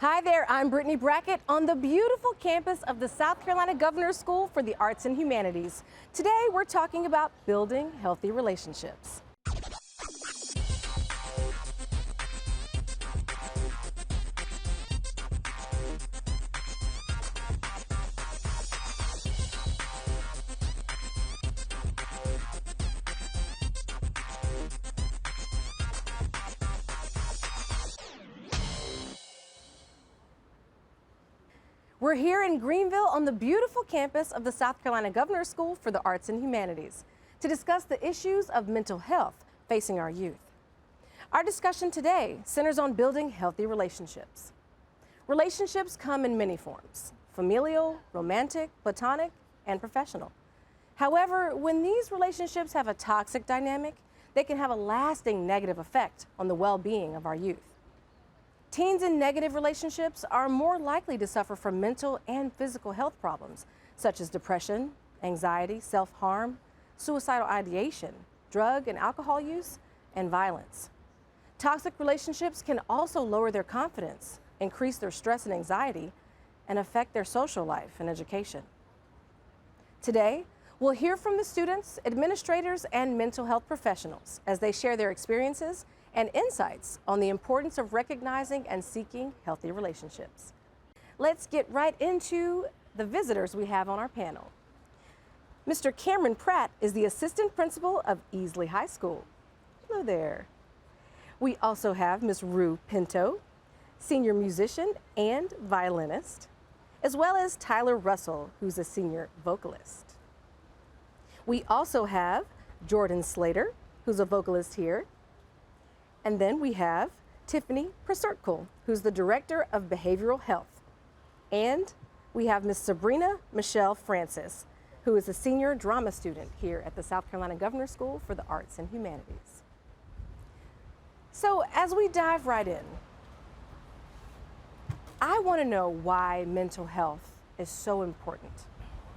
Hi there, I'm Brittany Brackett on the beautiful campus of the South Carolina Governor's School for the Arts and Humanities. Today we're talking about building healthy relationships. We're here in Greenville on the beautiful campus of the South Carolina Governor's School for the Arts and Humanities to discuss the issues of mental health facing our youth. Our discussion today centers on building healthy relationships. Relationships come in many forms: familial, romantic, platonic, and professional. However, when these relationships have a toxic dynamic, they can have a lasting negative effect on the well-being of our youth. Teens in negative relationships are more likely to suffer from mental and physical health problems, such as depression, anxiety, self-harm, suicidal ideation, drug and alcohol use, and violence. Toxic relationships can also lower their confidence, increase their stress and anxiety, and affect their social life and education. Today, we'll hear from the students, administrators, and mental health professionals as they share their experiences and insights on the importance of recognizing and seeking healthy relationships. Let's get right into the visitors we have on our panel. Mr. Cameron Pratt is the assistant principal of Easley High School. Hello there. We also have Ms. Rue Pinto, senior musician and violinist, as well as Tyler Russell, who's a senior vocalist. We also have Jordan Slater, who's a vocalist here. And then we have Tiffany Presertkul, who's the Director of Behavioral Health. And we have Ms. Sabrina Michelle Francis, who is a senior drama student here at the South Carolina Governor's School for the Arts and Humanities. So as we dive right in, I want to know why mental health is so important.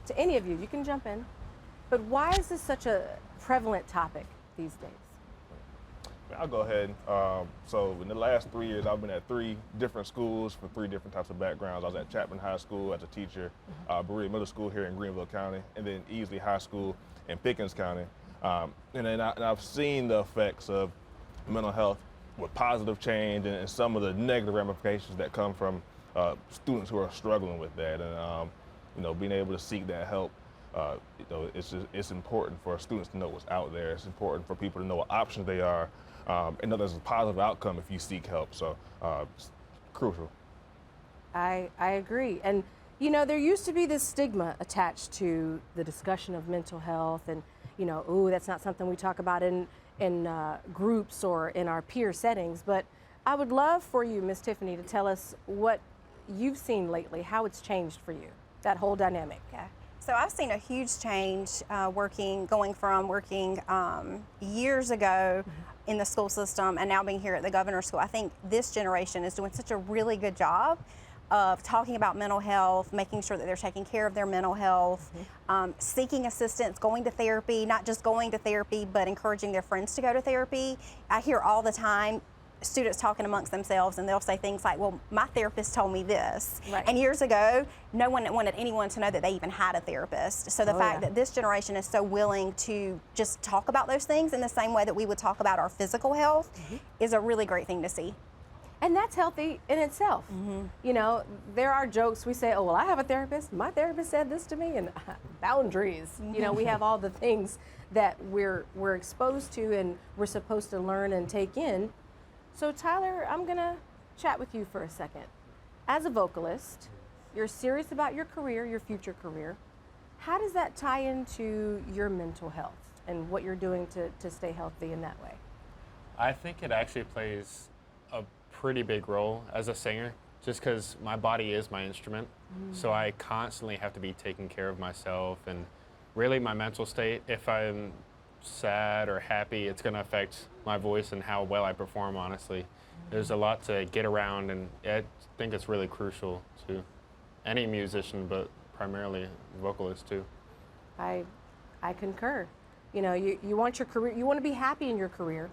To any of you, you can jump in, but why is this such a prevalent topic these days? I'll go ahead. So in the last 3 years, I've been at 3 different schools for 3 different types of backgrounds. I was at Chapman High School as a teacher, Berea Middle School here in Greenville County, and then Easley High School in Pickens County. And I've seen the effects of mental health with positive change and some of the negative ramifications that come from students who are struggling with that. And being able to seek that help. It's important for students to know what's out there. It's important for people to know what options they are, and know there's a positive outcome if you seek help. So it's crucial. I agree. And there used to be this stigma attached to the discussion of mental health, and ooh, that's not something we talk about in groups or in our peer settings. But I would love for you, Ms. Tiffany, to tell us what you've seen lately, how it's changed for you, that whole dynamic. Okay. So I've seen a huge change going from working years ago in the school system and now being here at the Governor's School. I think this generation is doing such a really good job of talking about mental health, making sure that they're taking care of their mental health, seeking assistance, going to therapy, not just going to therapy, but encouraging their friends to go to therapy. I hear all the time students talking amongst themselves, and they'll say things like, well, my therapist told me this. Right. And years ago, no one wanted anyone to know that they even had a therapist. So the fact that this generation is so willing to just talk about those things in the same way that we would talk about our physical health is a really great thing to see. And that's healthy in itself. There are jokes, we say, oh, well, I have a therapist. My therapist said this to me, and boundaries. We have all the things that we're exposed to and we're supposed to learn and take in. So Tyler, I'm gonna chat with you for a second. As a vocalist, you're serious about your career, your future career. How does that tie into your mental health and what you're doing to stay healthy in that way? I think it actually plays a pretty big role as a singer, just because my body is my instrument. So I constantly have to be taking care of myself, and really my mental state, if I'm sad or happy, it's going to affect my voice and how well I perform, honestly. There's a lot to get around, and I think it's really crucial to any musician, but primarily vocalists too. I concur. You want your career, you want to be happy in your career,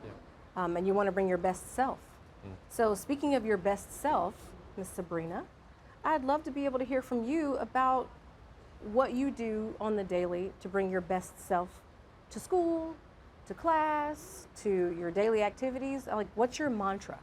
and you want to bring your best self. So speaking of your best self, Miss Sabrina, I'd love to be able to hear from you about what you do on the daily to bring your best self to school, to class, to your daily activities. Like, what's your mantra?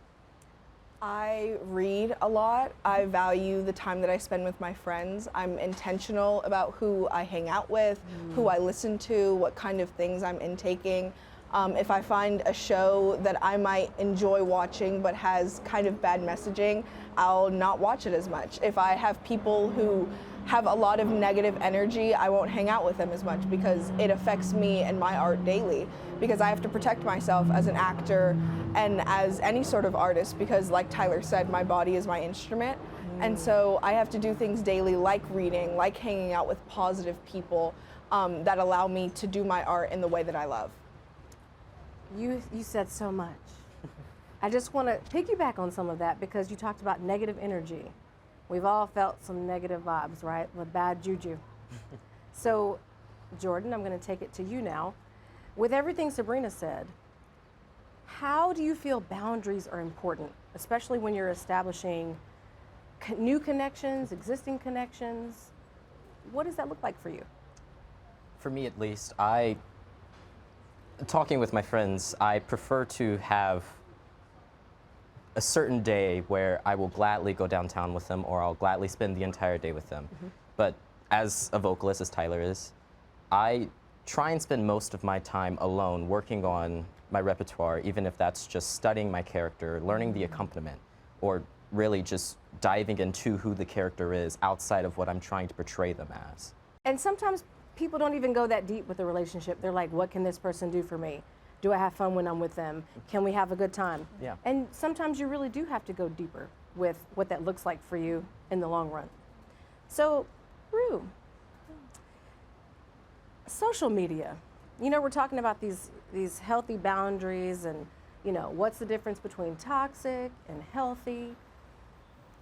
I read a lot. I value the time that I spend with my friends. I'm intentional about who I hang out with, who I listen to, what kind of things I'm intaking. If I find a show that I might enjoy watching but has kind of bad messaging, I'll not watch it as much. If I have people who have a lot of negative energy, I won't hang out with them as much because it affects me and my art daily. Because I have to protect myself as an actor and as any sort of artist because, like Tyler said, my body is my instrument. And so I have to do things daily like reading, like hanging out with positive people that allow me to do my art in the way that I love. You said so much. I just want to piggyback on some of that because you talked about negative energy. We've all felt some negative vibes, right? The bad juju. So, Jordan, I'm going to take it to you now. With everything Sabrina said, how do you feel boundaries are important, especially when you're establishing new connections, existing connections? What does that look like for you? For me, at least, talking with my friends, I prefer to have a certain day where I will gladly go downtown with them or I'll gladly spend the entire day with them. But as a vocalist, as Tyler is, I try and spend most of my time alone working on my repertoire, even if that's just studying my character, learning the accompaniment, or really just diving into who the character is outside of what I'm trying to portray them as. And sometimes people don't even go that deep with a relationship. They're like, what can this person do for me? Do I have fun when I'm with them? Can we have a good time? Yeah. And sometimes you really do have to go deeper with what that looks like for you in the long run. So, Rue, social media. You know, we're talking about these healthy boundaries and, you know, what's the difference between toxic and healthy?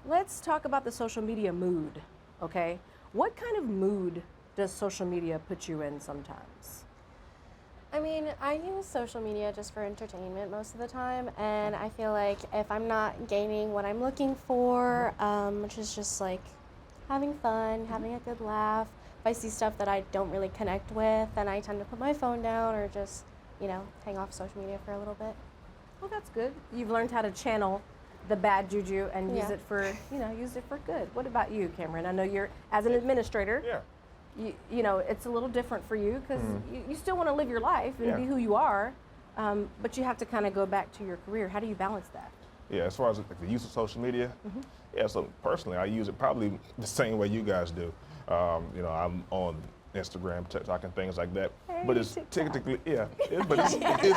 Let's talk about the social media mood, okay? What kind of mood does social media put you in sometimes? I mean, I use social media just for entertainment most of the time, and I feel like if I'm not gaining what I'm looking for, which is just like having fun, having a good laugh, if I see stuff that I don't really connect with, then I tend to put my phone down or just, you know, hang off social media for a little bit. Well, that's good. You've learned how to channel the bad juju and use Yeah. it for, you know, use it for good. What about you, Cameron? I know you're, as an administrator, Yeah. you know, it's a little different for you because you still want to live your life and Yeah. be who you are, but you have to kind of go back to your career. How do you balance that? Yeah, as far as like the use of social media, yeah, so personally, I use it probably the same way you guys do. You know, I'm on Instagram, TikTok, and things like that. Hey, but it's TikTok. technically, yeah, but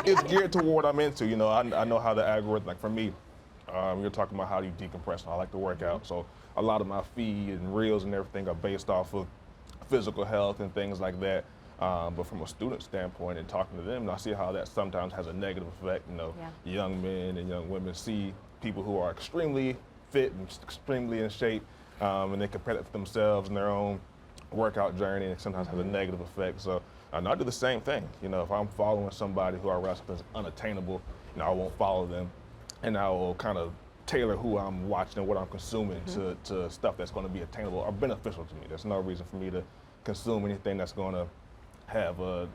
it's geared toward what I'm into. You know, I know how the algorithm, like for me, you're talking about how you decompress. I like to work out, so a lot of my feed and reels and everything are based off of physical health and things like that. But from a student standpoint and talking to them, I see how that sometimes has a negative effect. You know, Yeah. young men and young women see people who are extremely fit and extremely in shape, and they compare it to themselves and their own workout journey, and it sometimes has a negative effect. So I do the same thing. You know, if I'm following somebody who I realize is unattainable, you know, I won't follow them, and I will kind of tailor who I'm watching and what I'm consuming to stuff that's going to be attainable or beneficial to me. There's no reason for me to consume anything that's going to have a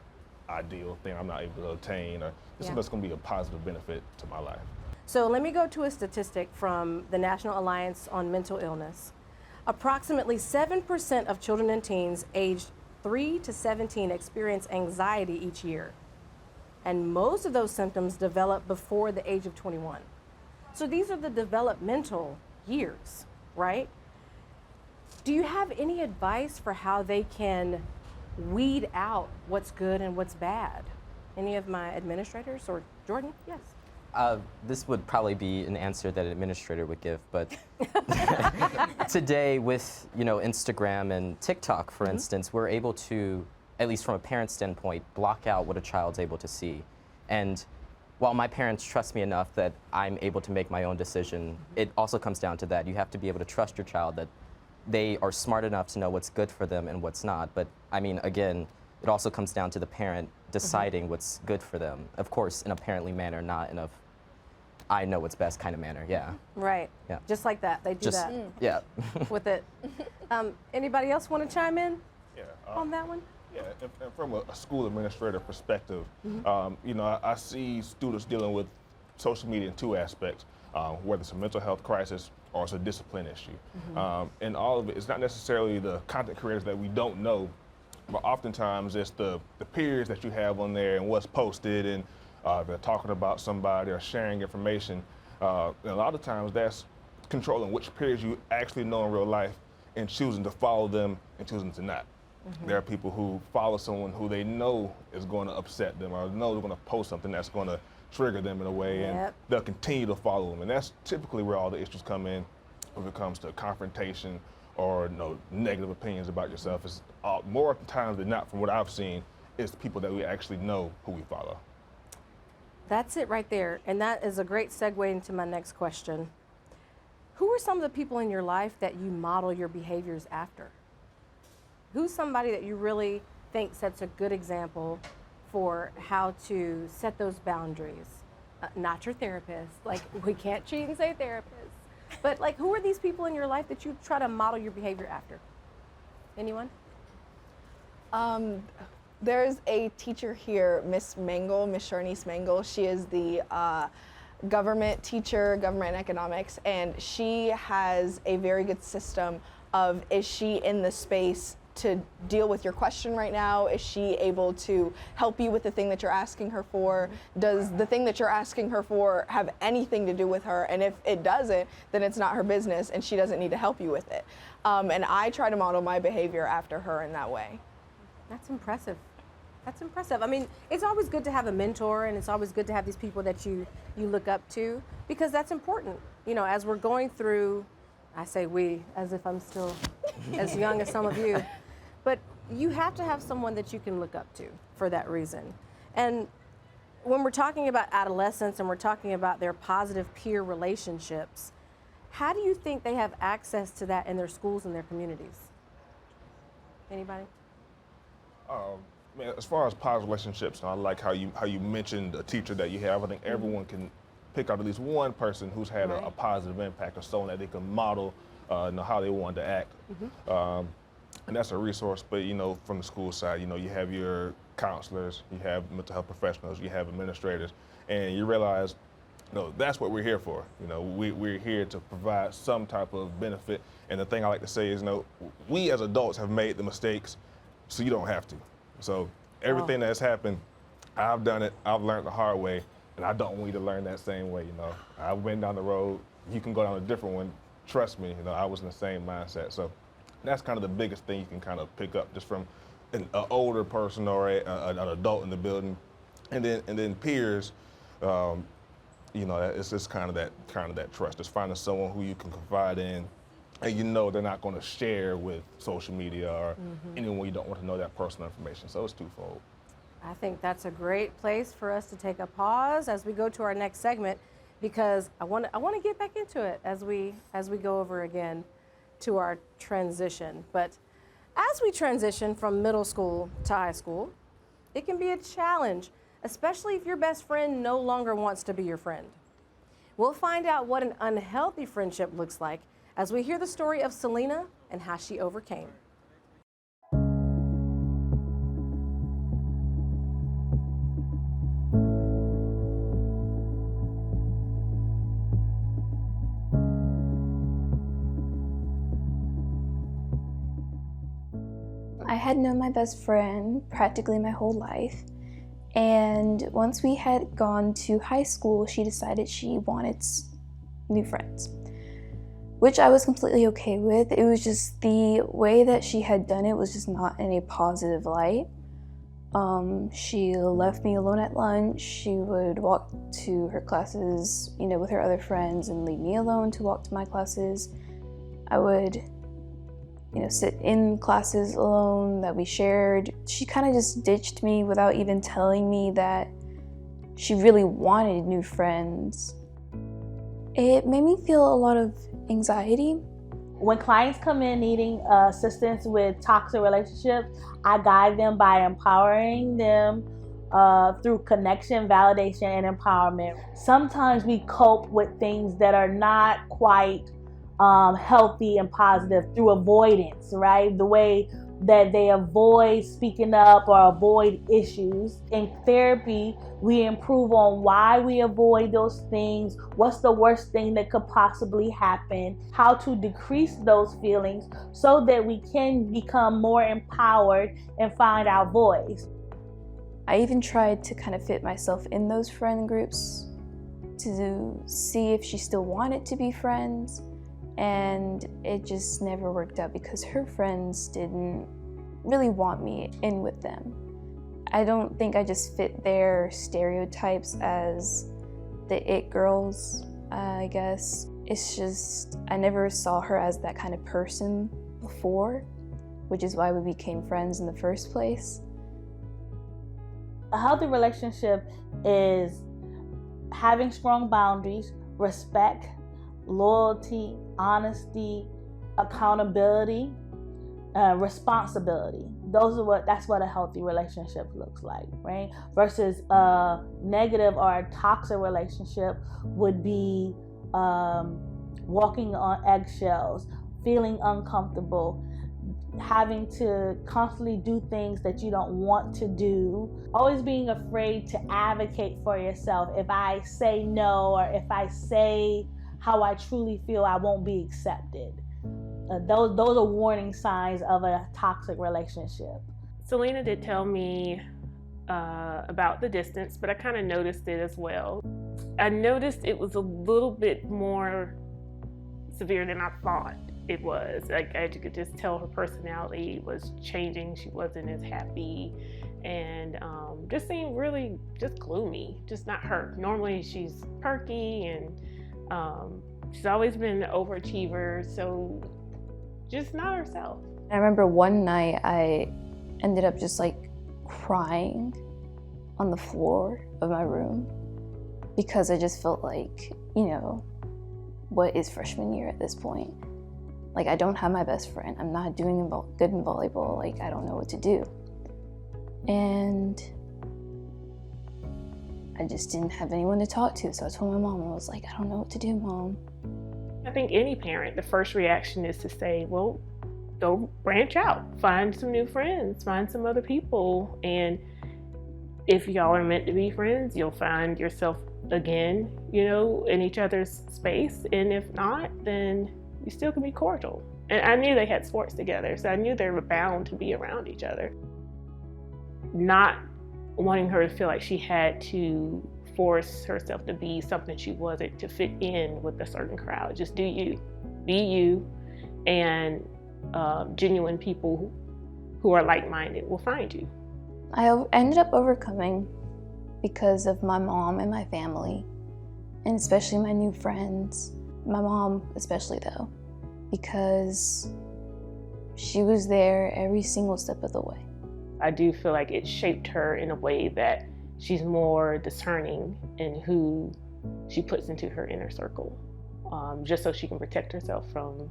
ideal thing I'm not able to attain or something that's going to be a positive benefit to my life. So let me go to a statistic from the National Alliance on Mental Illness. Approximately 7% of children and teens aged 3 to 17 experience anxiety each year. And most of those symptoms develop before the age of 21. So these are the developmental years, right? Do you have any advice for how they can weed out what's good and what's bad? Any of my administrators or Jordan? Yes. This would probably be an answer that an administrator would give, but today with, you know, Instagram and TikTok, for instance, we're able to, at least from a parent standpoint, block out what a child's able to see. And while my parents trust me enough that I'm able to make my own decision, it also comes down to that. You have to be able to trust your child that they are smart enough to know what's good for them and what's not. But I mean, again, it also comes down to the parent deciding what's good for them. Of course, in a parently manner, not in a I know what's best kind of manner. Yeah. Right. Yeah. Just like that. They do Just that yeah. with it. Anybody else want to chime in Yeah. on that one? Yeah, and from a school administrator perspective, you know, I see students dealing with social media in two aspects, whether it's a mental health crisis or it's a discipline issue. And all of it, it's not necessarily the content creators that we don't know, but oftentimes it's the peers that you have on there and what's posted, and they're talking about somebody or sharing information. And a lot of times that's controlling which peers you actually know in real life and choosing to follow them and choosing to not. There are people who follow someone who they know is going to upset them or know they're going to post something that's going to trigger them in a way, and they'll continue to follow them. And that's typically where all the issues come in when it comes to confrontation or negative opinions about yourself. It's more times than not, from what I've seen, it's people that we actually know who we follow. That's it right there. And that is a great segue into my next question. Who are some of the people in your life that you model your behaviors after? Who's somebody that you really think sets a good example for how to set those boundaries? Not your therapist. Like, we can't cheat and say therapist. But like, who are these people in your life that you try to model your behavior after? Anyone? There's a teacher here, Miss Mangle, Miss Sharnice Mangle. She is the government teacher, government economics, and she has a very good system of, is she in the space to deal with your question right now? Is she able to help you with the thing that you're asking her for? Does the thing that you're asking her for have anything to do with her? And if it doesn't, then it's not her business and she doesn't need to help you with it. And I try to model my behavior after her in that way. That's impressive. That's impressive. I mean, it's always good to have a mentor, and it's always good to have these people that you look up to, because that's important. You know, as we're going through, I say we, as if I'm still as young as some of you, but you have to have someone that you can look up to for that reason. And when we're talking about adolescents and we're talking about their positive peer relationships, how do you think they have access to that in their schools and their communities? Anybody? As far as positive relationships, I like how you mentioned a teacher that you have. I think everyone can pick out at least one person who's had a positive impact, or someone that they can model how they want to act. And that's a resource. But from the school side, you have your counselors, you have mental health professionals, you have administrators, and you realize, that's what we're here for. We're here to provide some type of benefit. And the thing I like to say is, we as adults have made the mistakes, so you don't have to. So everything that's happened, I've done it, I've learned the hard way, and I don't want you to learn that same way. I went down the road, you can go down a different one. Trust me, I was in the same mindset. So that's kind of the biggest thing you can kind of pick up just from an older person or an adult in the building. And then peers, it's just kind of that trust. Just finding someone who you can confide in, and they're not going to share with social media or anyone you don't want to know that personal information. So it's twofold. I think that's a great place for us to take a pause as we go to our next segment, because I want to get back into it as we go over again to our transition. But as we transition from middle school to high school, it can be a challenge, especially if your best friend no longer wants to be your friend. We'll find out what an unhealthy friendship looks like as we hear the story of Selena and how she overcame. I had known my best friend practically my whole life, and once we had gone to high school, she decided she wanted new friends, which I was completely okay with. It was just the way that she had done it was just not in a positive light. She left me alone at lunch. She would walk to her classes, with her other friends, and leave me alone to walk to my classes. I would sit in classes alone that we shared. She kind of just ditched me without even telling me that she really wanted new friends. It made me feel a lot of anxiety. When clients come in needing assistance with toxic relationships, I guide them by empowering them through connection, validation, and empowerment. Sometimes we cope with things that are not quite healthy and positive through avoidance, right? The way that they avoid speaking up or avoid issues. In therapy, we improve on why we avoid those things, what's the worst thing that could possibly happen, how to decrease those feelings so that we can become more empowered and find our voice. I even tried to kind of fit myself in those friend groups to see if she still wanted to be friends, and it just never worked out because her friends didn't really want me in with them. I don't think I just fit their stereotypes as the it girls, I guess. It's just, I never saw her as that kind of person before, which is why we became friends in the first place. A healthy relationship is having strong boundaries, respect, loyalty, honesty, accountability, responsibility. That's what a healthy relationship looks like, right? Versus a negative or a toxic relationship would be walking on eggshells, feeling uncomfortable, having to constantly do things that you don't want to do, always being afraid to advocate for yourself. If I say no, or if I say how I truly feel, I won't be accepted. Those are warning signs of a toxic relationship. Selena did tell me about the distance, but I kind of noticed it as well. I noticed it was a little bit more severe than I thought it was. Like, I could just tell her personality was changing. She wasn't as happy and just seemed really just gloomy, just not her. Normally she's perky and she's always been an overachiever, so just not herself. I remember one night I ended up just like crying on the floor of my room because I just felt like, you know, what is freshman year at this point? Like, I don't have my best friend. I'm not doing good in volleyball. Like, I don't know what to do. And I just didn't have anyone to talk to. So I told my mom, I was like, I don't know what to do, Mom. I think any parent, the first reaction is to say, well, go branch out, find some new friends, find some other people. And if y'all are meant to be friends, you'll find yourself again, you know, in each other's space. And if not, then you still can be cordial. And I knew they had sports together, so I knew they were bound to be around each other. Not wanting her to feel like she had to force herself to be something she wasn't to fit in with a certain crowd. Just do you, be you, and genuine people who are like-minded will find you. I ended up overcoming because of my mom and my family, and especially my new friends. My mom especially though, because she was there every single step of the way. I do feel like it shaped her in a way that she's more discerning in who she puts into her inner circle, just so she can protect herself from,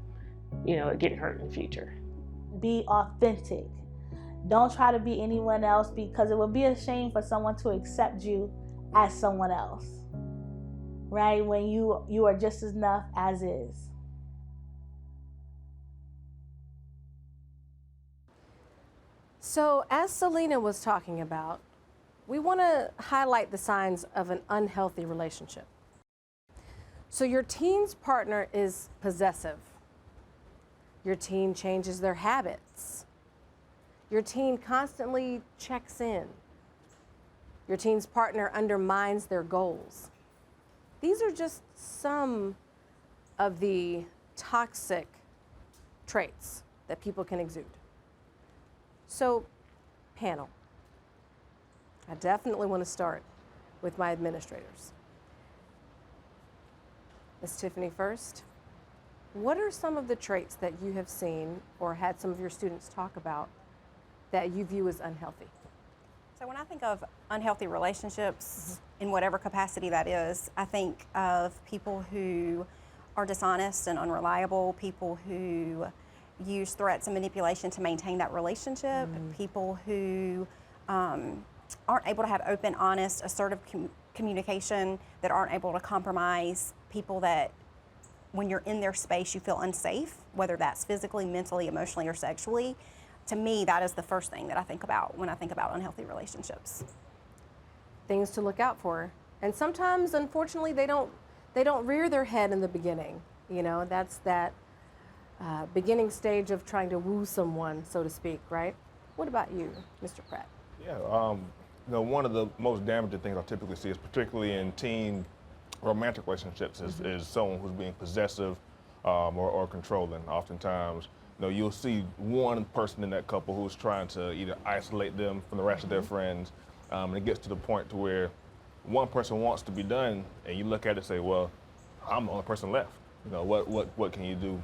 you know, getting hurt in the future. Be authentic. Don't try to be anyone else, because it would be a shame for someone to accept you as someone else, right? When you are just enough as is. So as Selena was talking about, we want to highlight the signs of an unhealthy relationship. So your teen's partner is possessive. Your teen changes their habits. Your teen constantly checks in. Your teen's partner undermines their goals. These are just some of the toxic traits that people can exude. So, panel, I definitely want to start with my administrators. Ms. Tiffany first. What are some of the traits that you have seen or had some of your students talk about that you view as unhealthy? So when I think of unhealthy relationships, in whatever capacity that is, I think of people who are dishonest and unreliable, people who use threats and manipulation to maintain that relationship, people who aren't able to have open, honest, assertive communication, that aren't able to compromise, people that when you're in their space you feel unsafe, whether that's physically, mentally, emotionally, or sexually. To me, that is the first thing that I think about when I think about unhealthy relationships. Things to look out for. And sometimes, unfortunately, they don't rear their head in the beginning. You know, that's that beginning stage of trying to woo someone, so to speak, right? What about you, Mr. Pratt? Yeah, one of the most damaging things I typically see is particularly in teen romantic relationships is someone who's being possessive or controlling. Oftentimes, you'll see one person in that couple who's trying to either isolate them from the rest of their friends, and it gets to the point to where one person wants to be done, and you look at it and say, well, I'm the only person left. What can you do?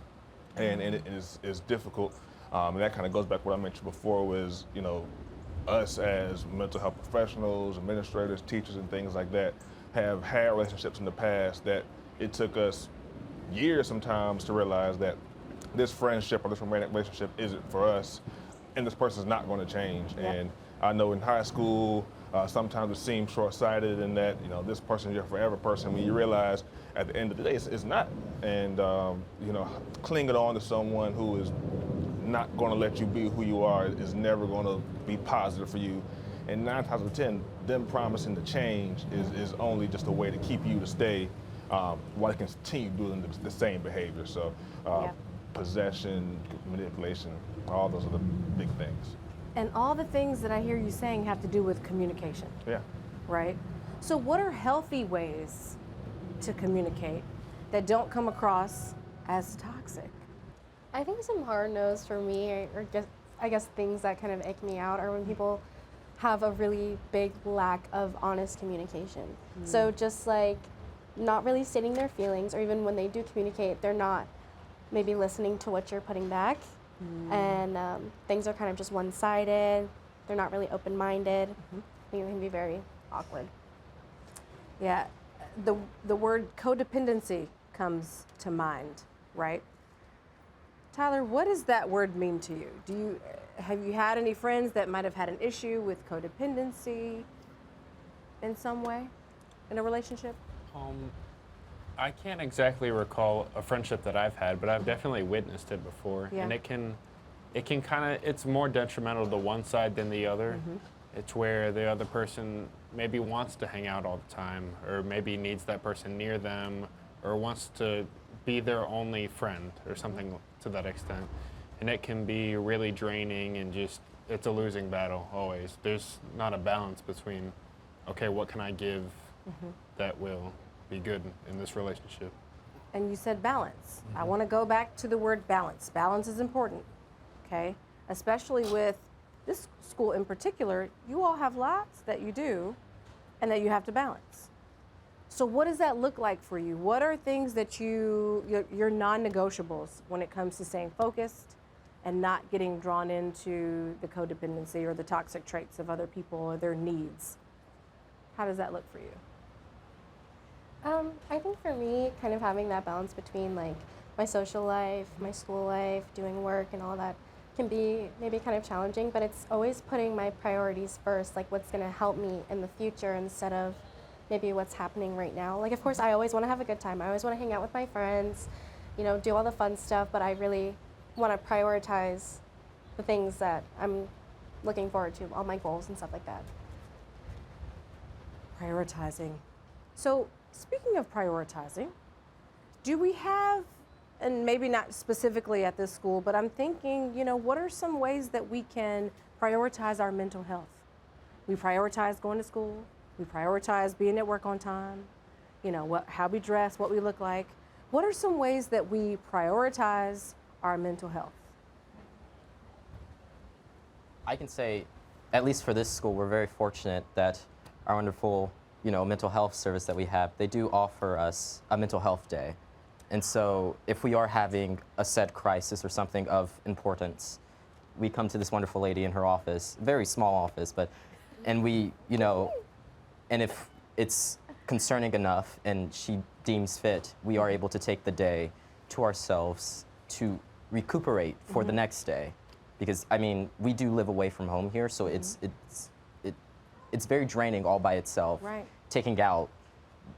And it's difficult. And that kind of goes back to what I mentioned before was, us as mental health professionals, administrators, teachers, and things like that have had relationships in the past that it took us years sometimes to realize that this friendship or this romantic relationship isn't for us, and this person's not going to change. Yep. And I know in high school, sometimes it seems short-sighted in that, this person is your forever person, when you realize at the end of the day, it's not. And, clinging on to someone who is not going to let you be who you are is never going to be positive for you. And 9 times out of 10, them promising to change is only just a way to keep you to stay while they continue doing the same behavior. So possession, manipulation, all those are the big things. And all the things that I hear you saying have to do with communication. Yeah. Right? So what are healthy ways to communicate that don't come across as toxic? I think some hard no's for me, or just, I guess things that kind of ick me out, are when people have a really big lack of honest communication. So just like not really stating their feelings, or even when they do communicate, they're not maybe listening to what you're putting back. And things are kind of just one-sided. They're not really open-minded. I think it can be very awkward. Yeah, the word codependency comes to mind, right? Tyler, what does that word mean to you? Have you had any friends that might have had an issue with codependency in some way in a relationship? I can't exactly recall a friendship that I've had, but I've definitely witnessed it before. Yeah. And it can kind of, it's more detrimental to one side than the other. It's where the other person maybe wants to hang out all the time, or maybe needs that person near them, or wants to be their only friend, or something to that extent. And it can be really draining, and just, it's a losing battle always. There's not a balance between, okay, what can I give that will be good in this relationship? And you said balance. I want to go back to the word balance. Balance is important, okay? Especially with this school in particular, you all have lots that you do and that you have to balance. So what does that look like for you? What are things that your non-negotiables when it comes to staying focused and not getting drawn into the codependency or the toxic traits of other people or their needs? How does that look for you? I think for me, kind of having that balance between like my social life, my school life, doing work and all that can be maybe kind of challenging, but it's always putting my priorities first, like what's going to help me in the future instead of maybe what's happening right now. Like, of course, I always want to have a good time. I always want to hang out with my friends, do all the fun stuff, but I really want to prioritize the things that I'm looking forward to, all my goals and stuff like that. Prioritizing. So speaking of prioritizing, do we have, and maybe not specifically at this school, but I'm thinking, what are some ways that we can prioritize our mental health? We prioritize going to school. We prioritize being at work on time. How we dress, what we look like. What are some ways that we prioritize our mental health? I can say, at least for this school, we're very fortunate that our wonderful, mental health service that we have, they do offer us a mental health day. And so if we are having a said crisis or something of importance, we come to this wonderful lady in her office, very small office, and we, and if it's concerning enough and she deems fit, we are able to take the day to ourselves to recuperate for the next day. Because, we do live away from home here, so it's very draining all by itself, Right. taking out,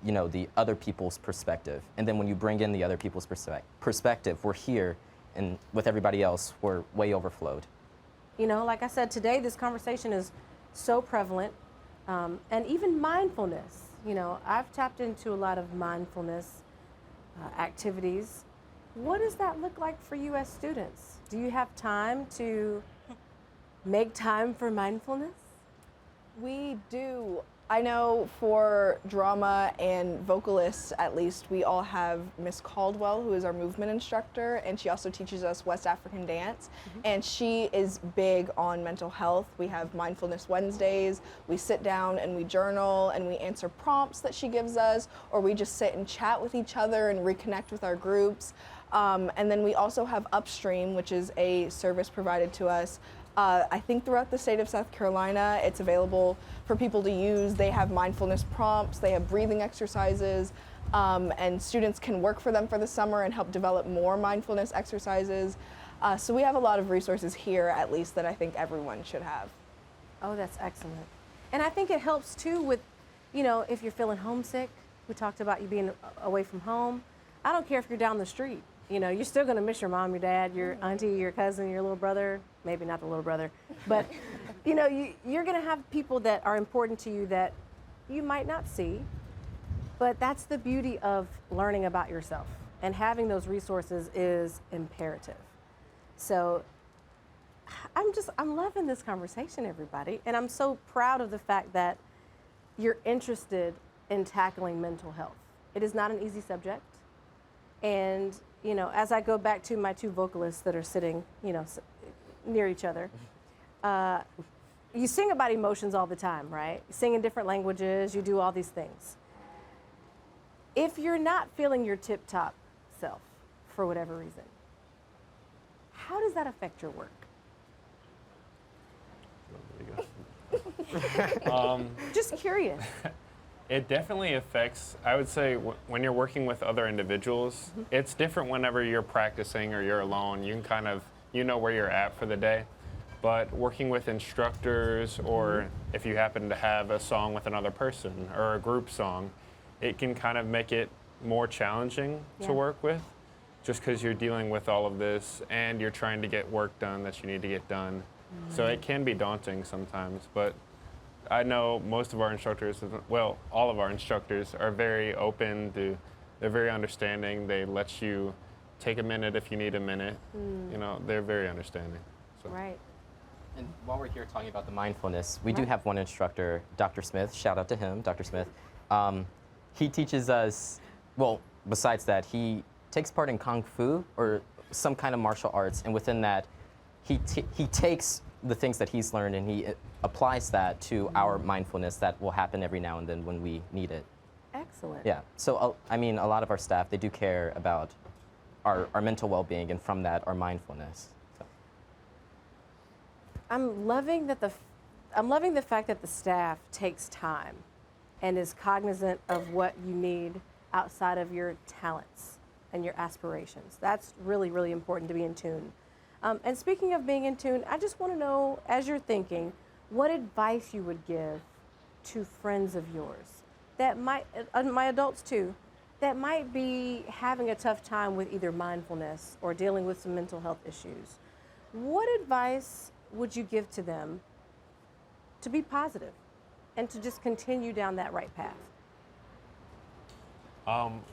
you know, the other people's perspective. And then when you bring in the other people's perspective, we're here, and with everybody else, we're way overflowed. You know, like I said, today this conversation is so prevalent, and even mindfulness. You know, I've tapped into a lot of mindfulness activities. What does that look like for you as students? Do you have time to make time for mindfulness? We do. I know for drama and vocalists, at least, we all have Miss Caldwell, who is our movement instructor, and she also teaches us West African dance. And she is big on mental health. We have Mindfulness Wednesdays. We sit down and we journal and we answer prompts that she gives us, or we just sit and chat with each other and reconnect with our groups. And then we also have Upstream, which is a service provided to us I think throughout the state of South Carolina. It's available for people to use. They have mindfulness prompts, they have breathing exercises, and students can work for them for the summer and help develop more mindfulness exercises. So we have a lot of resources here, at least, that I think everyone should have. Oh, that's excellent. And I think it helps too with, you know, if you're feeling homesick. We talked about you being away from home. I don't care if you're down the street. You know, you're still gonna miss your mom, your dad, your auntie, your cousin, your little brother. Maybe not the little brother, but you know, you're gonna have people that are important to you that you might not see. But that's the beauty of learning about yourself, and having those resources is imperative. So I'm loving this conversation, everybody, and I'm so proud of the fact that you're interested in tackling mental health. It is not an easy subject, and you know, as I go back to my two vocalists that are sitting, you know, near each other, you sing about emotions all the time, right? You sing in different languages, you do all these things. If you're not feeling your tip-top self for whatever reason, how does that affect your work? Just curious. It definitely affects, I would say, when you're working with other individuals, it's different whenever you're practicing or you're alone. You can kind of, you know where you're at for the day. But working with instructors, or if you happen to have a song with another person or a group song, it can kind of make it more challenging to work with, just because you're dealing with all of this and you're trying to get work done that you need to get done. So it can be daunting sometimes, but I know most of our instructors, well, all of our instructors are very open to, they're very understanding. They let you take a minute if you need a minute. You know, they're very understanding. So. Right. And while we're here talking about the mindfulness, we do have one instructor, Dr. Smith. Shout out to him, Dr. Smith. He teaches us, well, besides that, he takes part in Kung Fu or some kind of martial arts, and within that, he takes the things that he's learned and he applies that to our mindfulness that will happen every now and then when we need it. Excellent. Yeah, so I mean, a lot of our staff, they do care about our mental well-being, and from that, our mindfulness. So. I'm loving the fact that the staff takes time and is cognizant of what you need outside of your talents and your aspirations. That's really, really important to be in tune. And speaking of being in tune, I just want to know, as you're thinking, what advice you would give to friends of yours that might, my adults too, that might be having a tough time with either mindfulness or dealing with some mental health issues. What advice would you give to them to be positive and to just continue down that right path?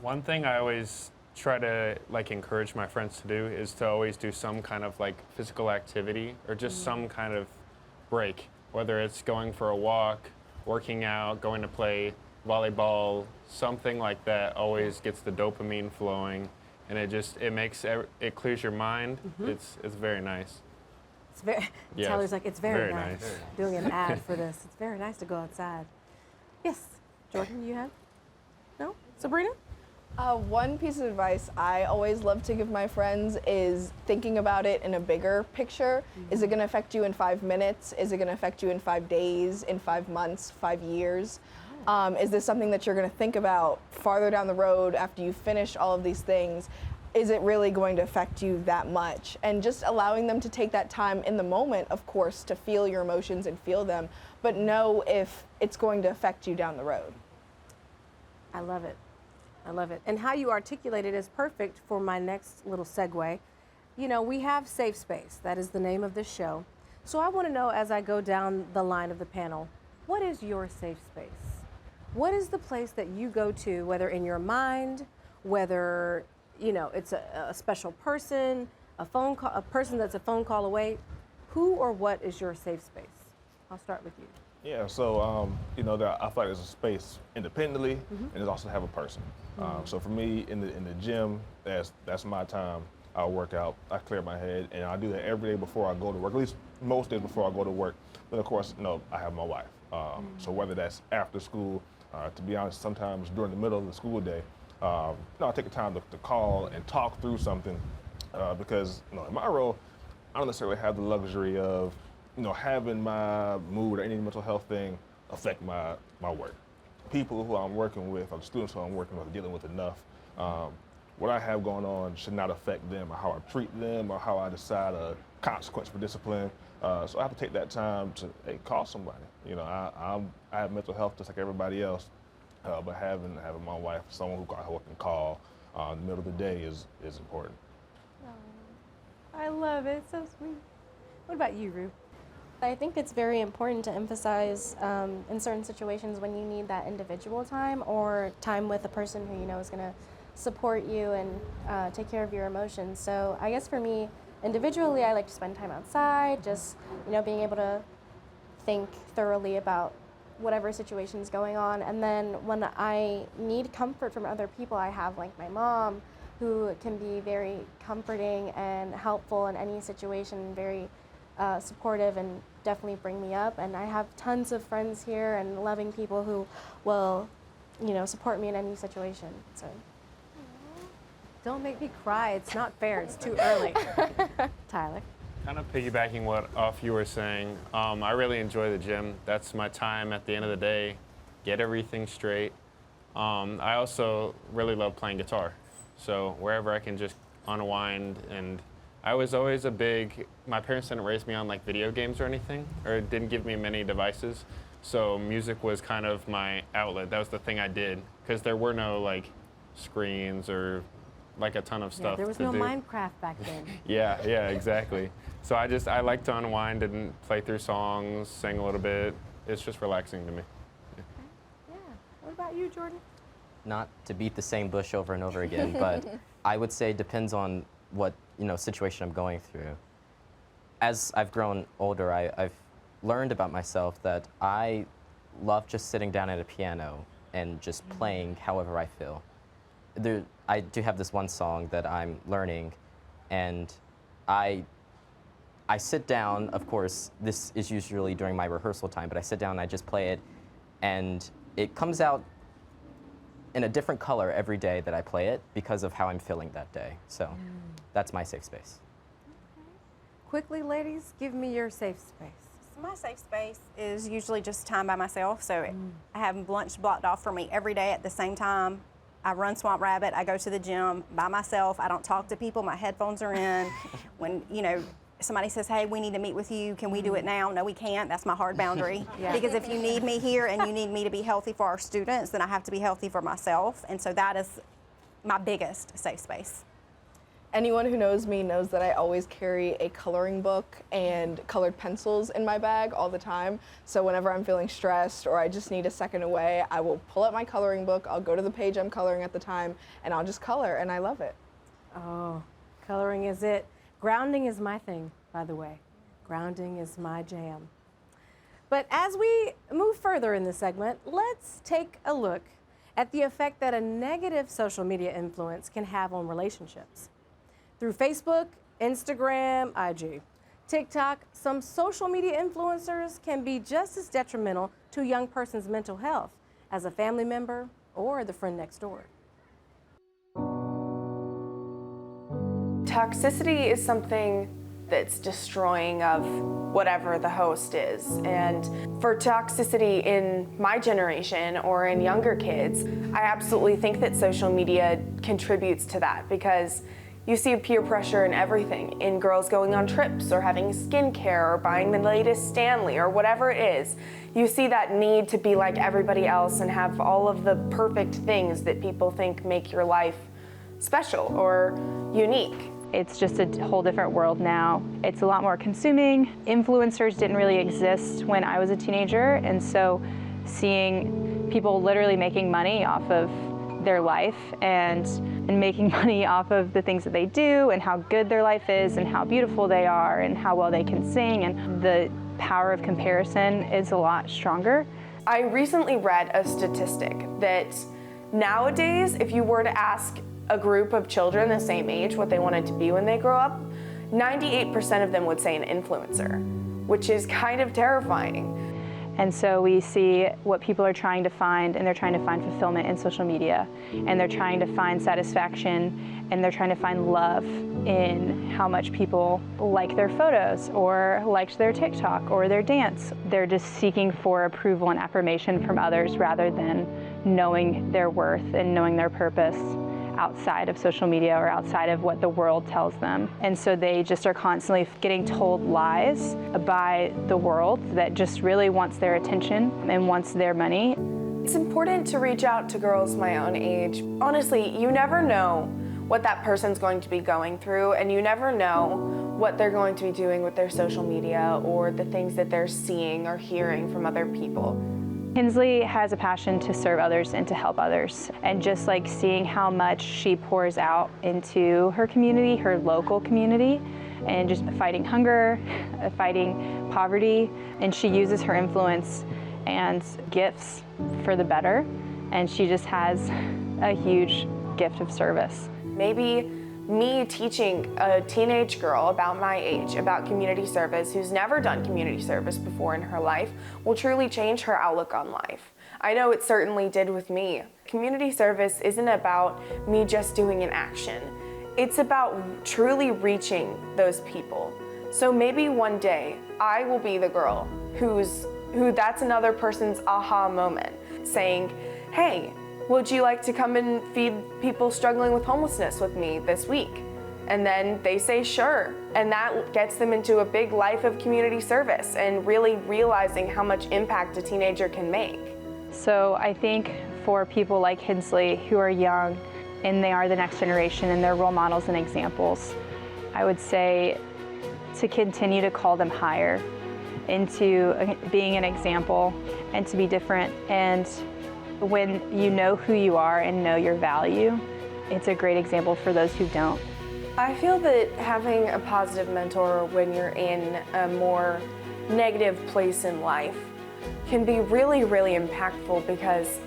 One thing I always try to encourage my friends to do is to always do some kind of physical activity or just some kind of break, whether it's going for a walk, working out, going to play volleyball, something like that always gets the dopamine flowing, and it clears your mind. It's very nice. It's very, yes. Tyler's like, it's very nice. Nice. Doing an ad for this. It's very nice to go outside. Yes, Jordan, you have? No? Sabrina? One piece of advice I always love to give my friends is thinking about it in a bigger picture. Is it going to affect you in 5 minutes? Is it going to affect you in 5 days, in 5 months, 5 years? Is this something that you're going to think about farther down the road after you finish all of these things? is it really going to affect you that much? And just allowing them to take that time in the moment, of course, to feel your emotions and feel them, but know if it's going to affect you down the road. I love it. I love it. And how you articulate it is perfect for my next little segue. You know, we have Safe Space. That is the name of this show. So I want to know, as I go down the line of the panel, what is your safe space? What is the place that you go to, whether in your mind, whether, you know, it's a special person, a phone call, a person that's a phone call away? Who or what is your safe space? I'll start with you. Yeah, so you know, I feel like there's a space independently, and there's also have a person. So for me, in the gym, that's my time. I'll work out, I clear my head, and I do that every day before I go to work. At least most days before I go to work. Then of course, you know, I have my wife. So whether that's after school, to be honest, sometimes during the middle of the school day, you know, I take the time to call and talk through something, because you know, in my role, I don't necessarily have the luxury of, you know, having my mood or any mental health thing affect my work. People who I'm working with, or the students who I'm working with, are dealing with enough. What I have going on should not affect them, or how I treat them, or how I decide a consequence for discipline. So I have to take that time to, hey, call somebody. You know, I have mental health just like everybody else, but having my wife, someone who I can call in the middle of the day is important. Oh, I love it. So sweet. What about you, Rue? I think it's very important to emphasize in certain situations when you need that individual time or time with a person who you know is going to support you and take care of your emotions. So I guess for me, individually, I like to spend time outside, just, you know, being able to think thoroughly about whatever situation is going on. And then when I need comfort from other people, I have like my mom, who can be very comforting and helpful in any situation, very supportive and definitely bring me up. And I have tons of friends here and loving people who will, you know, support me in any situation. So. Don't make me cry. It's not fair. It's too early. Tyler. Kind of piggybacking off you were saying, I really enjoy the gym. That's my time at the end of the day, get everything straight. I also really love playing guitar. So wherever I can just unwind, and I was always my parents didn't raise me on like video games or anything, or didn't give me many devices. So music was kind of my outlet. That was the thing I did, because there were no like screens or like a ton of stuff. Yeah, there was to no do. Minecraft back then. Yeah, exactly. So I like to unwind and play through songs, sing a little bit. It's just relaxing to me. Yeah. What about you, Jordan? Not to beat the same bush over and over again, but I would say it depends on what, you know, situation I'm going through. As I've grown older, I've learned about myself that I love just sitting down at a piano and just playing however I feel. I do have this one song that I'm learning, and I sit down, of course, this is usually during my rehearsal time, but I sit down and I just play it, and it comes out in a different color every day that I play it because of how I'm feeling that day. So that's my safe space. Quickly, ladies, give me your safe space. My safe space is usually just time by myself, so I have lunch blocked off for me every day at the same time. I run Swamp Rabbit, I go to the gym by myself, I don't talk to people, my headphones are in. When, you know, somebody says, hey, we need to meet with you, can we do it now? No, we can't, that's my hard boundary. Yeah. Because if you need me here and you need me to be healthy for our students, then I have to be healthy for myself. And so that is my biggest safe space. Anyone who knows me knows that I always carry a coloring book and colored pencils in my bag all the time. So whenever I'm feeling stressed or I just need a second away, I will pull up my coloring book, I'll go to the page I'm coloring at the time, and I'll just color, and I love it. Oh, coloring is it. Grounding is my thing, by the way. Grounding is my jam. But as we move further in this segment, let's take a look at the effect that a negative social media influence can have on relationships. Through Facebook, Instagram, IG, TikTok, some social media influencers can be just as detrimental to a young person's mental health as a family member or the friend next door. Toxicity is something that's destroying of whatever the host is. And for toxicity in my generation or in younger kids, I absolutely think that social media contributes to that, because you see peer pressure in everything, in girls going on trips or having skincare or buying the latest Stanley or whatever it is. You see that need to be like everybody else and have all of the perfect things that people think make your life special or unique. It's just a whole different world now. It's a lot more consuming. Influencers didn't really exist when I was a teenager, and so seeing people literally making money off of their life and making money off of the things that they do and how good their life is and how beautiful they are and how well they can sing, and the power of comparison is a lot stronger. I recently read a statistic that nowadays, if you were to ask a group of children the same age what they wanted to be when they grow up, 98% of them would say an influencer, which is kind of terrifying. And so we see what people are trying to find, and they're trying to find fulfillment in social media, and they're trying to find satisfaction, and they're trying to find love in how much people like their photos or liked their TikTok or their dance. They're just seeking for approval and affirmation from others rather than knowing their worth and knowing their purpose outside of social media or outside of what the world tells them. And so they just are constantly getting told lies by the world that just really wants their attention and wants their money. It's important to reach out to girls my own age. Honestly, you never know what that person's going to be going through, and you never know what they're going to be doing with their social media or the things that they're seeing or hearing from other people. Kinsley has a passion to serve others and to help others. And just like seeing how much she pours out into her community, her local community, and just fighting hunger, fighting poverty, and she uses her influence and gifts for the better. And she just has a huge gift of service. Maybe me teaching a teenage girl about my age about community service who's never done community service before in her life will truly change her outlook on life. I know it certainly did with me. Community service isn't about me just doing an action. It's about truly reaching those people. So maybe one day I will be the girl who that's another person's aha moment, saying, hey, would you like to come and feed people struggling with homelessness with me this week? And then they say sure, and that gets them into a big life of community service and really realizing how much impact a teenager can make. So I think for people like Kinsley who are young and they are the next generation and they're role models and examples, I would say to continue to call them higher into being an example and to be different. And when you know who you are and know your value, it's a great example for those who don't. I feel that having a positive mentor when you're in a more negative place in life can be really, really impactful, because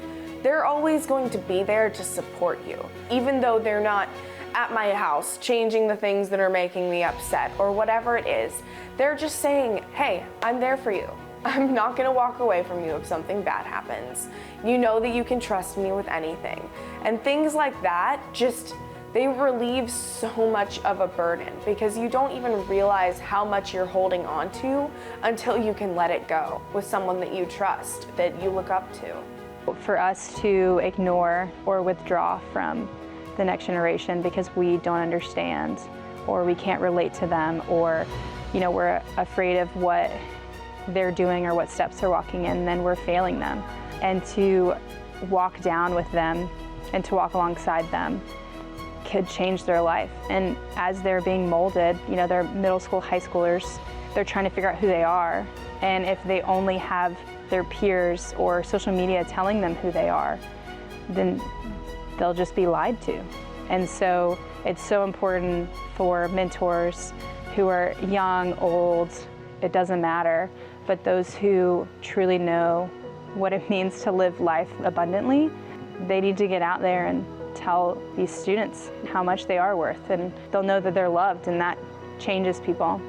they're always going to be there to support you. Even though they're not at my house changing the things that are making me upset or whatever it is, they're just saying, hey, I'm there for you. I'm not gonna walk away from you if something bad happens. You know that you can trust me with anything. And things like that, they relieve so much of a burden, because you don't even realize how much you're holding on to until you can let it go with someone that you trust, that you look up to. For us to ignore or withdraw from the next generation because we don't understand or we can't relate to them, or we're afraid of what they're doing or what steps they're walking in, then we're failing them. And to walk down with them and to walk alongside them could change their life. And as they're being molded, they're middle school, high schoolers, they're trying to figure out who they are. And if they only have their peers or social media telling them who they are, then they'll just be lied to. And so it's so important for mentors who are young, old, it doesn't matter, but those who truly know what it means to live life abundantly, they need to get out there and tell these students how much they are worth, and they'll know that they're loved, and that changes people.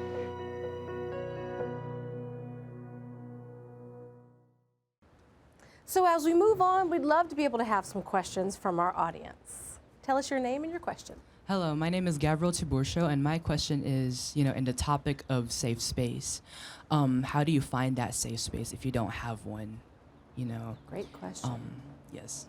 So as we move on, we'd love to be able to have some questions from our audience. Tell us your name and your question. Hello, my name is Gabriel Tiburcio, and my question is, in the topic of safe space, how do you find that safe space if you don't have one? Great question. Yes.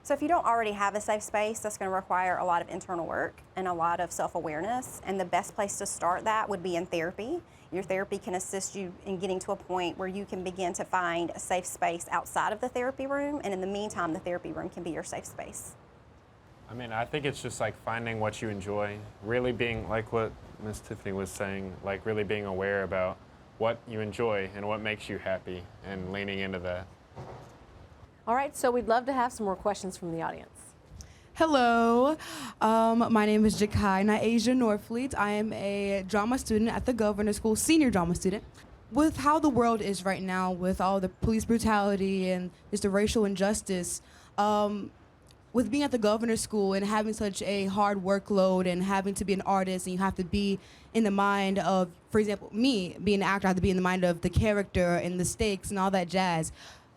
So if you don't already have a safe space, that's going to require a lot of internal work and a lot of self-awareness. And the best place to start that would be in therapy. Your therapy can assist you in getting to a point where you can begin to find a safe space outside of the therapy room. And in the meantime, the therapy room can be your safe space. I mean, I think it's just like finding what you enjoy, really being like what Miss Tiffany was saying, like really being aware about what you enjoy and what makes you happy and leaning into that. All right, so we'd love to have some more questions from the audience. Hello, my name is Jakai Naesia Norfleet. I am a drama student at the Governor School, senior drama student. With how the world is right now, with all the police brutality and just the racial injustice, with being at the Governor School and having such a hard workload and having to be an artist, and you have to be in the mind of, for example, me being an actor, I have to be in the mind of the character and the stakes and all that jazz.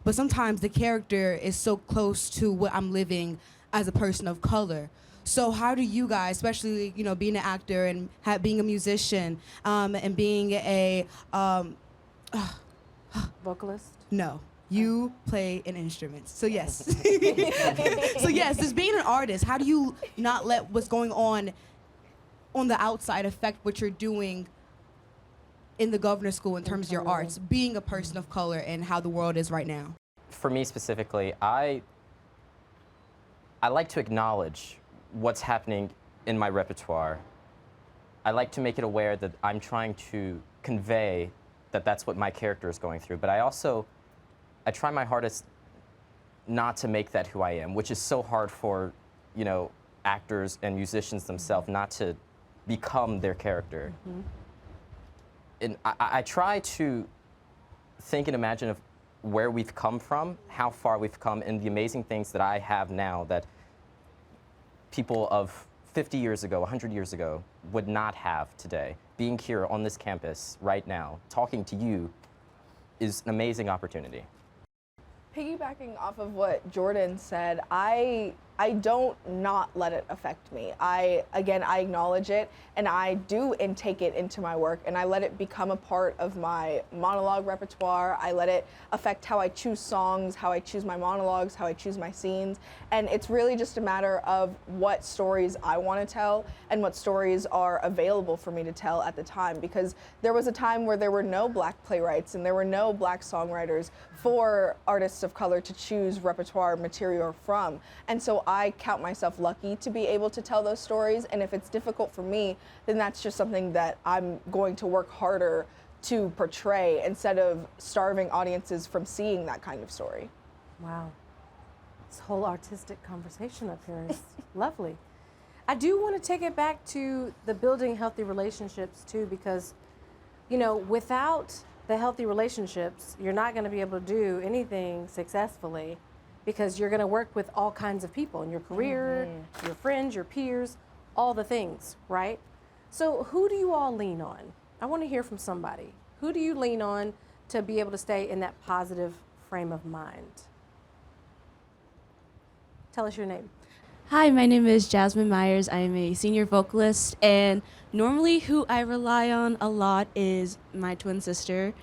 But sometimes the character is so close to what I'm living as a person of color. So how do you guys, especially being an actor and being a musician and being a vocalist? No, you play an instrument. So yes, so yes, as being an artist, how do you not let what's going on the outside affect what you're doing in the Governor School in terms of your arts, being a person of color and how the world is right now? For me specifically, I like to acknowledge what's happening in my repertoire. I like to make it aware that I'm trying to convey that that's what my character is going through, but I try my hardest not to make that who I am, which is so hard for, actors and musicians themselves not to become their character. Mm-hmm. And I try to think and imagine of where we've come from, how far we've come, and the amazing things that I have now that people of 50 years ago, 100 years ago, would not have today. Being here on this campus right now, talking to you, is an amazing opportunity. Piggybacking off of what Jordan said, I don't not let it affect me. I acknowledge it, and I do intake it into my work, and I let it become a part of my monologue repertoire. I let it affect how I choose songs, how I choose my monologues, how I choose my scenes, and it's really just a matter of what stories I want to tell and what stories are available for me to tell at the time, because there was a time where there were no Black playwrights and there were no Black songwriters for artists of color to choose repertoire material from. And so I count myself lucky to be able to tell those stories, and if it's difficult for me, then that's just something that I'm going to work harder to portray instead of starving audiences from seeing that kind of story. Wow. This whole artistic conversation up here is lovely. I do want to take it back to the building healthy relationships too, because, without the healthy relationships, you're not going to be able to do anything successfully, because you're going to work with all kinds of people in your career, your friends, your peers, all the things, right? So who do you all lean on? I want to hear from somebody. Who do you lean on to be able to stay in that positive frame of mind? Tell us your name. Hi, my name is Jasmine Myers. I am a senior vocalist, and normally who I rely on a lot is my twin sister.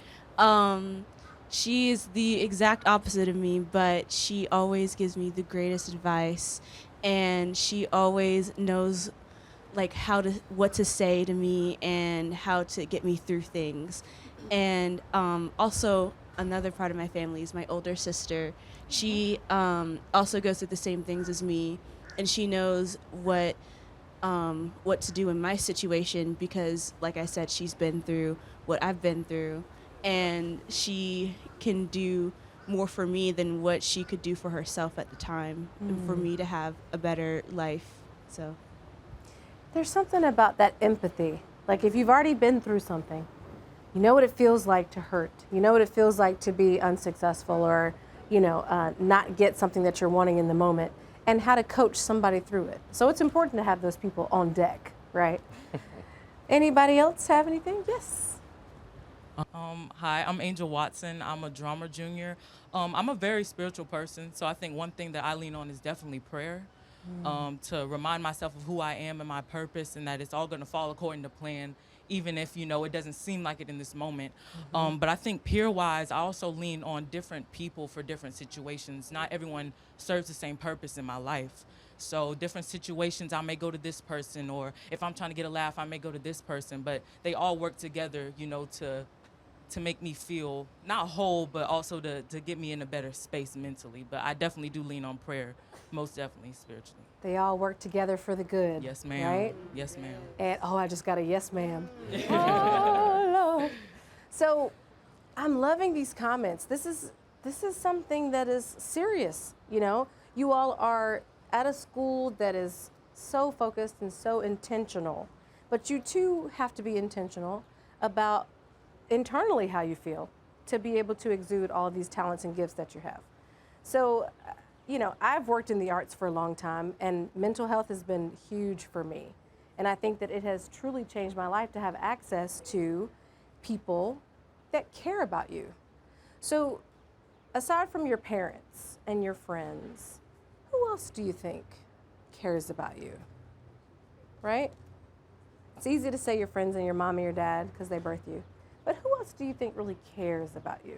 She is the exact opposite of me, but she always gives me the greatest advice, and she always knows what to say to me and how to get me through things. And also another part of my family is my older sister. She also goes through the same things as me, and she knows what to do in my situation, because like I said, she's been through what I've been through. And she can do more for me than what she could do for herself at the time, and for me to have a better life. So there's something about that empathy. Like, if you've already been through something, you know what it feels like to hurt. You know what it feels like to be unsuccessful, or not get something that you're wanting in the moment, and how to coach somebody through it. So it's important to have those people on deck, right? Anybody else have anything? Yes. Hi, I'm Angel Watson. I'm a drama junior. I'm a very spiritual person, so I think one thing that I lean on is definitely prayer. to remind myself of who I am and my purpose, and that it's all going to fall according to plan, even if, you know, it doesn't seem like it in this moment. But I think peer-wise, I also lean on different people for different situations. Not everyone serves the same purpose in my life. So different situations, I may go to this person, or if I'm trying to get a laugh, I may go to this person, but they all work together, you know, to make me feel not whole, but also to get me in a better space mentally. But I definitely do lean on prayer, most definitely spiritually. They all work together for the good. Yes, ma'am. Right? Yes, ma'am. And I just got a yes, ma'am. Oh, Lord. So I'm loving these comments. This is something that is serious. You know, you all are at a school that is so focused and so intentional, but you too have to be intentional about internally how you feel to be able to exude all of these talents and gifts that you have. So, you know, I've worked in the arts for a long time, and mental health has been huge for me. And I think that it has truly changed my life to have access to people that care about you. So, aside from your parents and your friends, who else do you think cares about you? Right? It's easy to say your friends and your mom and your dad because they birthed you. But who else do you think really cares about you?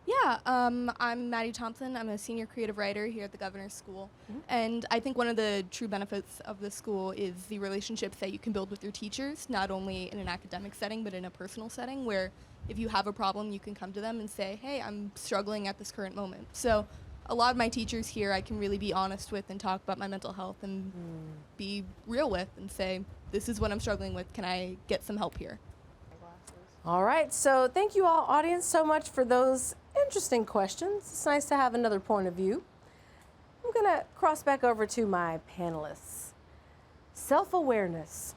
Yeah, I'm Maddie Thompson. I'm a senior creative writer here at the Governor's School. And I think one of the true benefits of the school is the relationships that you can build with your teachers, not only in an academic setting, but in a personal setting where if you have a problem, you can come to them and say, hey, I'm struggling at this current moment. So a lot of my teachers here I can really be honest with and talk about my mental health and be real with and say, this is what I'm struggling with. Can I get some help here? All right, so thank you all, audience, so much for those interesting questions. It's nice to have another point of view. I'm gonna cross back over to my panelists. Self-awareness.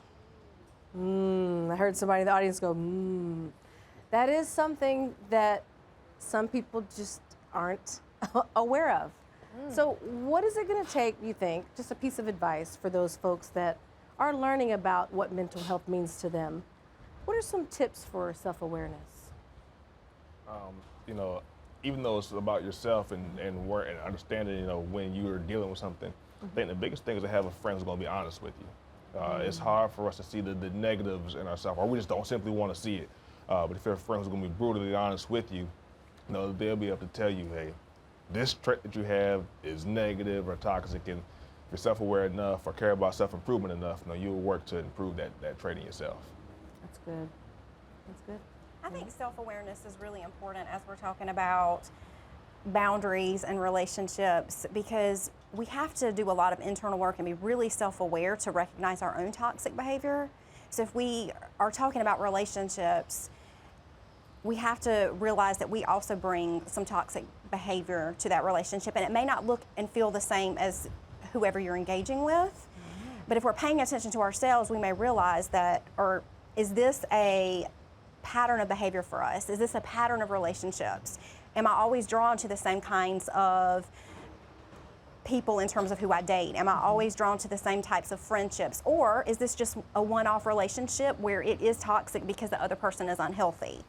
I heard somebody in the audience go, That is something that some people just aren't aware of. So what is it gonna take, you think, just a piece of advice for those folks that are learning about what mental health means to them? What are some tips for self-awareness? You know, even though it's about yourself and understanding, you know, when you're dealing with something, I think the biggest thing is to have a friend who's going to be honest with you. It's hard for us to see the negatives in ourselves, or we just don't simply want to see it. But if you have a friend who's going to be brutally honest with you, you know, they'll be able to tell you, hey, this trait that you have is negative or toxic, and if you're self-aware enough or care about self-improvement enough, you know, you'll work to improve that trait in yourself. That's good. That's good. I think self-awareness is really important as we're talking about boundaries and relationships, because we have to do a lot of internal work and be really self-aware to recognize our own toxic behavior. So if we are talking about relationships, we have to realize that we also bring some toxic behavior to that relationship, and it may not look and feel the same as whoever you're engaging with. But if we're paying attention to ourselves, we may realize that, or is this a pattern of behavior for us? Is this a pattern of relationships? Am I always drawn to the same kinds of people in terms of who I date? Am I always drawn to the same types of friendships? Or is this just a one-off relationship where it is toxic because the other person is unhealthy?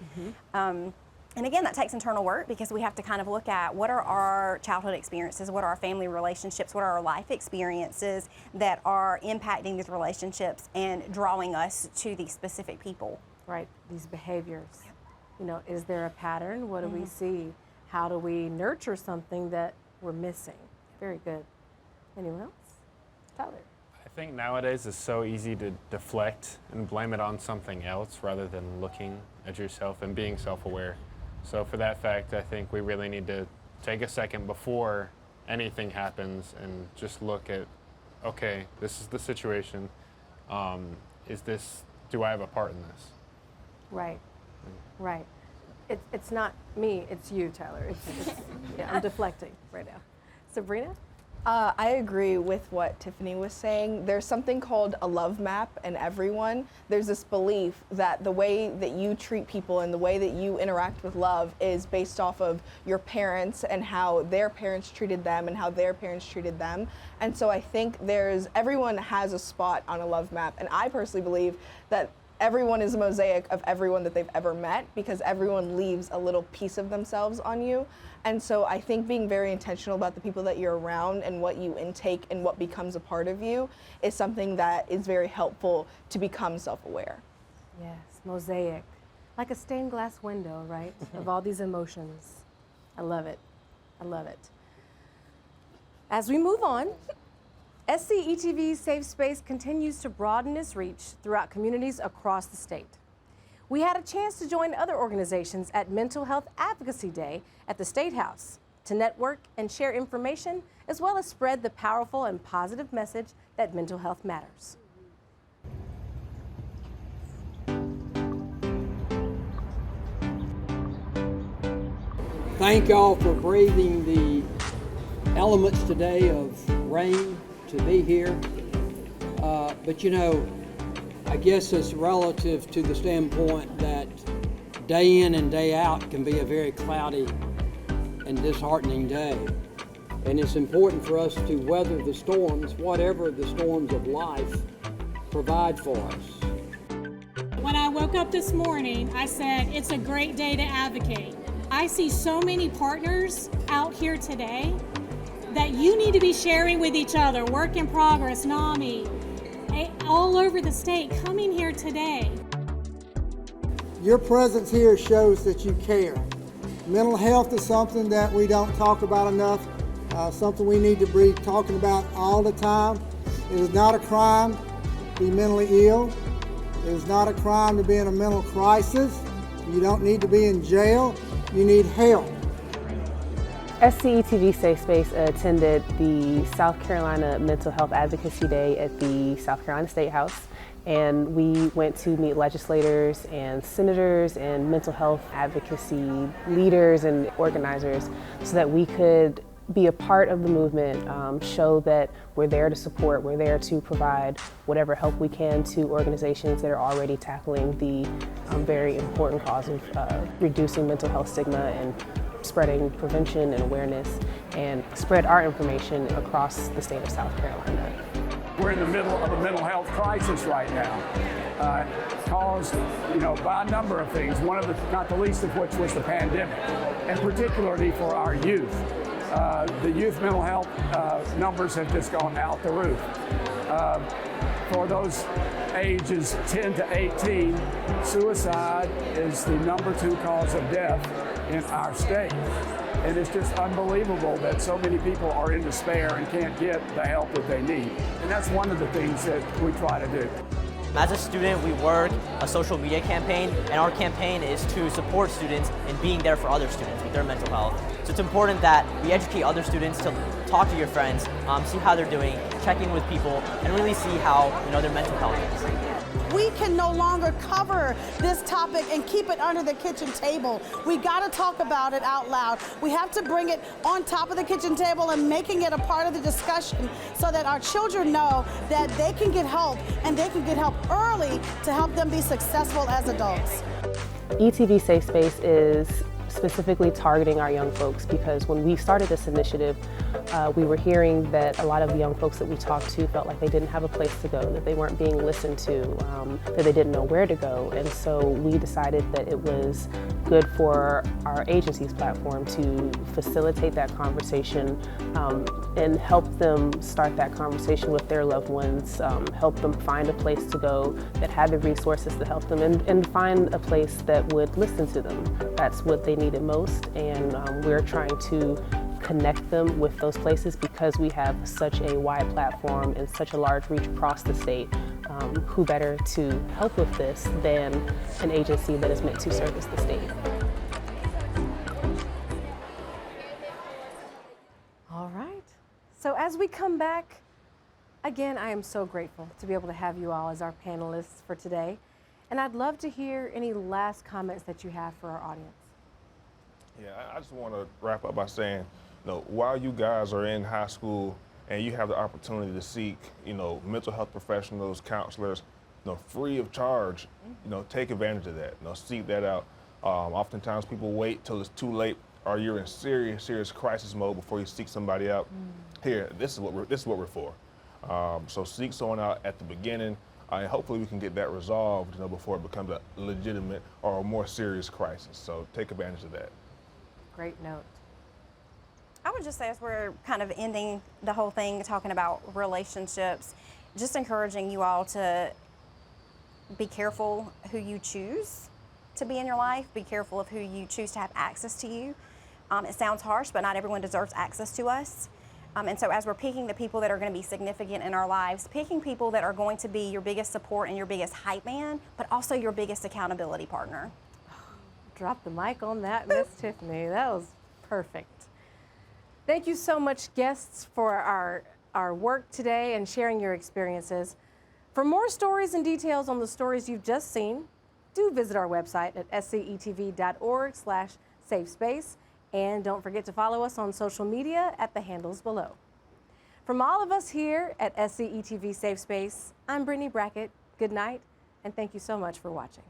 And again, that takes internal work, because we have to kind of look at what are our childhood experiences, what are our family relationships, what are our life experiences that are impacting these relationships and drawing us to these specific people. Right, these behaviors. You know, is there a pattern? What do we see? How do we nurture something that we're missing? Very good. Anyone else? Tyler. I think nowadays it's so easy to deflect and blame it on something else rather than looking at yourself and being self-aware. So for that fact, I think we really need to take a second before anything happens and just look at, okay, this is the situation. Do I have a part in this? Right, right. It's not me, it's you, Tyler. Yeah, I'm deflecting right now. Sabrina? I agree with what Tiffany was saying. There's something called a love map in everyone. There's this belief that the way that you treat people and the way that you interact with love is based off of your parents and how their parents treated them and how their parents treated them. And so I think everyone has a spot on a love map. And I personally believe that everyone is a mosaic of everyone that they've ever met, because everyone leaves a little piece of themselves on you. And so I think being very intentional about the people that you're around and what you intake and what becomes a part of you is something that is very helpful to become self-aware. Yes, mosaic. Like a stained glass window, right? Of all these emotions. I love it. I love it. As we move on, SCETV's Safe Space continues to broaden its reach throughout communities across the state. We had a chance to join other organizations at Mental Health Advocacy Day at the State House to network and share information, as well as spread the powerful and positive message that mental health matters. Thank y'all for braving the elements today of rain to be here. But you know, I guess it's relative to the standpoint that day in and day out can be a very cloudy and disheartening day. And it's important for us to weather the storms, whatever the storms of life provide for us. When I woke up this morning, I said, it's a great day to advocate. I see so many partners out here today that you need to be sharing with each other, Work in Progress, NAMI, all over the state, coming here today. Your presence here shows that you care. Mental health is something that we don't talk about enough, something we need to be talking about all the time. It is not a crime to be mentally ill. It is not a crime to be in a mental crisis. You don't need to be in jail. You need help. SCETV Safe Space attended the South Carolina Mental Health Advocacy Day at the South Carolina State House, and we went to meet legislators and senators and mental health advocacy leaders and organizers so that we could be a part of the movement, show that we're there to support, we're there to provide whatever help we can to organizations that are already tackling the very important cause of reducing mental health stigma and spreading prevention and awareness, and spread our information across the state of South Carolina. We're in the middle of a mental health crisis right now, caused, by a number of things. One of the, not the least of which, was the pandemic, and particularly for our youth. The youth mental health numbers have just gone out the roof. For those ages 10 to 18, suicide is the #2 cause of death in our state. And it's just unbelievable that so many people are in despair and can't get the help that they need. And that's one of the things that we try to do. As a student, we work a social media campaign, and our campaign is to support students in being there for other students with their mental health. So it's important that we educate other students to talk to your friends, see how they're doing, check in with people, and really see how their mental health is. We can no longer cover this topic and keep it under the kitchen table. We got to talk about it out loud. We have to bring it on top of the kitchen table and making it a part of the discussion so that our children know that they can get help, and they can get help early to help them be successful as adults. ETV Safe Space is specifically targeting our young folks because when we started this initiative, we were hearing that a lot of the young folks that we talked to felt like they didn't have a place to go, that they weren't being listened to, that they didn't know where to go. And so we decided that it was good for our agency's platform to facilitate that conversation and help them start that conversation with their loved ones, help them find a place to go that had the resources to help them, and find a place that would listen to them. That's what they needed most, and we're trying to connect them with those places because we have such a wide platform and such a large reach across the state. Who better to help with this than an agency that is meant to service the state? All right. So as we come back, again, I am so grateful to be able to have you all as our panelists for today. And I'd love to hear any last comments that you have for our audience. Yeah, I just want to wrap up by saying, while you guys are in high school and you have the opportunity to seek, mental health professionals, counselors, free of charge, take advantage of that. Seek that out. Oftentimes people wait till it's too late, or you're in serious crisis mode before you seek somebody out. Here, this is what we're for. So seek someone out at the beginning. and hopefully we can get that resolved, before it becomes a legitimate or a more serious crisis. So take advantage of that. Great note. I would just say, as we're kind of ending the whole thing talking about relationships, just encouraging you all to be careful who you choose to be in your life. Be careful of who you choose to have access to you. It sounds harsh, but not everyone deserves access to us. And so as we're picking the people that are going to be significant in our lives, picking people that are going to be your biggest support and your biggest hype man, but also your biggest accountability partner. Drop the mic on that, Miss Tiffany. That was perfect. Thank you so much, guests, for our work today and sharing your experiences. For more stories and details on the stories you've just seen, do visit our website at scetv.org/safespace. And don't forget to follow us on social media at the handles below. From all of us here at SCETV Safe Space, I'm Brittany Brackett. Good night, and thank you so much for watching.